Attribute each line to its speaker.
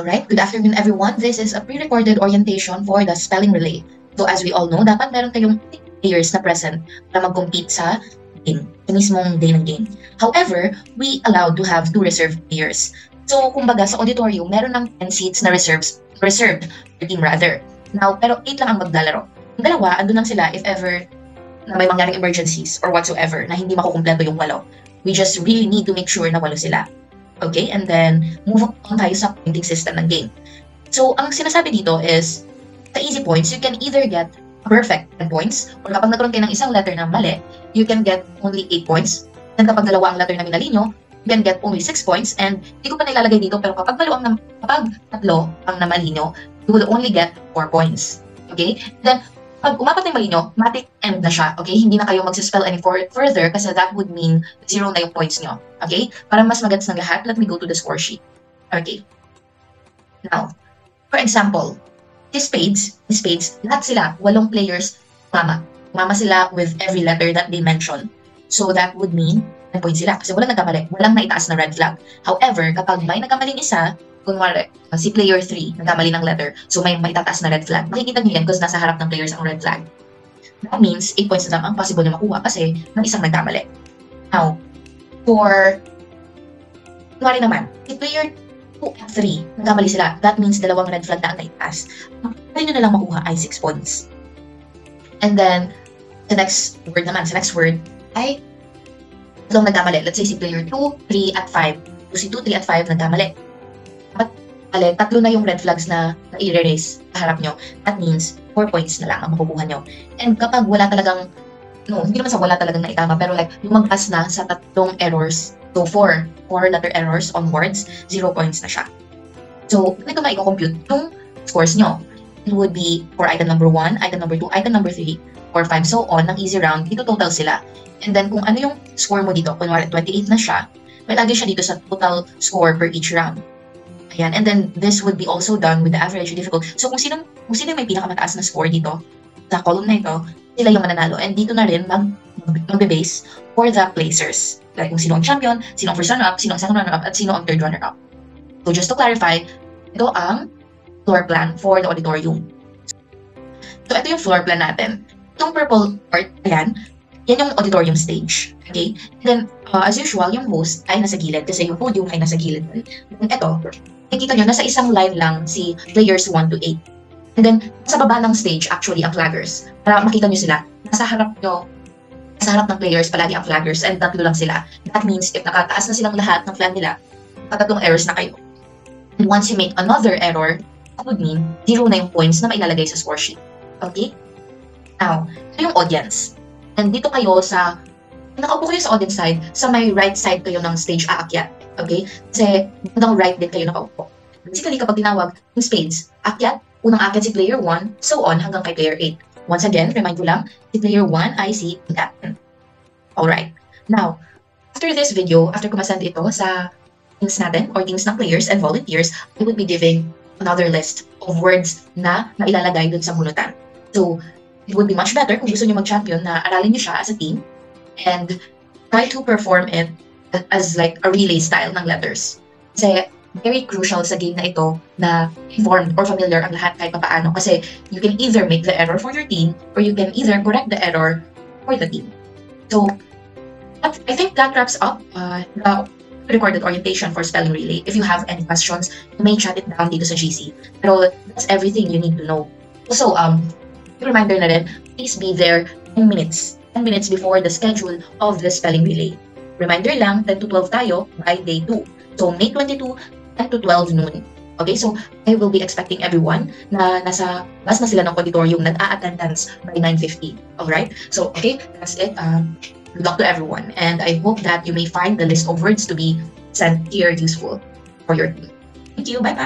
Speaker 1: Alright, good afternoon everyone. This is a pre-recorded orientation for the spelling relay. So as we all know, dapat meron kayong players na present para mag-compete sa game, sa mismong day ng game. However, we allowed to have 2 reserved players. So kumbaga sa auditorium, meron ng 10 seats na reserved per team rather. Now, pero 8 lang ang maglalaro. Yung dalawa, andun lang sila if ever na may mangyaring emergencies or whatsoever na hindi makukumpleto yung 8. We just really need to make sure na 8 sila. Okay, and then move on tayo sa pointing system ng game. So, ang sinasabi dito is, sa easy points, you can either get perfect 10 points, or kapag nagkaroon kayo ng isang letter na mali, you can get only 8 points. And kapag dalawa ang letter na minalinyo, you can get only 6 points. And hindi ko pa nilalagay dito, pero kapag tatlo ang namalinyo, you will only get 4 points. Okay? Then, pag umapat na yung mali nyo, matic end na siya, okay? Hindi na kayo magsispell any further kasi that would mean 0 na yung points nyo, okay? Para mas magets ng lahat, let me go to the score sheet. Okay. Now, for example, these spades, lahat sila, 8 players, mama sila with every letter that they mention. So that would mean 10 points sila kasi walang nagkamali, walang naitaas na red flag. However, kapag may nagkamaling isa, kunwari, si player 3, nagkamali ng letter, so may tataas na red flag. Makikita nyo yan kasi nasa harap ng players ang red flag. That means 8 points na lang ang possible na makuha kasi ng isang nagkamali. Now, for, kunwari naman, si player 2 at 3, nagkamali sila. That means 2 red flag na ang naitaas. Ang pwede nyo na lang makuha ay 6 points. And then, the next word ay 2 nagkamali. Let's say si player 2, 3 at 5. So si 2, 3 at 5 nagkamali. At 3 na yung red flags na i-erase sa harap nyo. That means 4 points na lang ang makukuha nyo. And kapag wala talagang, hindi naman sa wala talagang naitama, pero like lumagpas na sa 3 errors, so 4 letter errors on words, 0 points na siya. So, ito na i-compute yung scores nyo. It would be for item number 1, item number 2, item number 3, 4, 5, so on, ng easy round, dito total sila. And then kung ano yung score mo dito, kunwari 28 na siya, may lagi siya dito sa total score per each round. Ayan, and then this would be also done with the average difficult. So kung sino may pinakamataas na score dito sa column na ito, sila yung mananalo. And dito na rin magbe-base for the placers. Like kung sino ang champion, sino ang first runner-up, sino ang second runner-up, at sino ang third runner-up. So just to clarify, ito ang floor plan for the auditorium. So ito yung floor plan natin. Itong purple part, ayan, yan yung auditorium stage. Okay? And then, as usual, yung host ay nasa gilid kasi yung podium ay nasa gilid. And ito, nakikita nyo, nasa isang line lang si players 1 to 8. And then, sa baba ng stage, actually, ang flaggers. Para makita nyo sila, nasa harap ng players, palagi ang flaggers, and 3 lang sila. That means, if nakataas na silang lahat ng flag nila, 3 errors na kayo. And once you make another error, that would mean 0 na yung points na mailalagay sa score sheet. Okay? Now, ito yung audience. And dito kayo nakaupo kayo sa audience side, sa may right side kayo ng stage aakyat. Okay? Kasi bandang right din kayo nakaupo. Basically, kapag tinawag yung spades, akyat, unang akyat si player 1, so on hanggang kay player 8. Once again, remind ko lang, si player 1 ay si captain. Alright. Now, after this video, after ko masend ito sa teams natin or teams ng players and volunteers, I will be giving another list of words na mailalagay dun sa bunutan. So, it would be much better kung gusto nyo mag-champion na aralin nyo siya as a team and try to perform it as like a relay style ng letters. Kasi very crucial sa game na ito na informed or familiar ang lahat kahit papaano kasi you can either make the error for your team or you can either correct the error for the team. So, I think that wraps up the recorded orientation for spelling relay. If you have any questions, you may chat it down dito sa GC. Pero that's everything you need to know. Also, reminder na rin, please be there 10 minutes before the schedule of the spelling relay. Reminder lang, 10 to 12 tayo by day 2. So, May 22, 10 to 12 noon. Okay, so I will be expecting everyone na nasa bus na sila ng auditorium na attendance by 9:50. Alright? So, okay, that's it. Good luck to everyone. And I hope that you may find the list of words to be sent here useful for your team. Thank you. Bye-bye.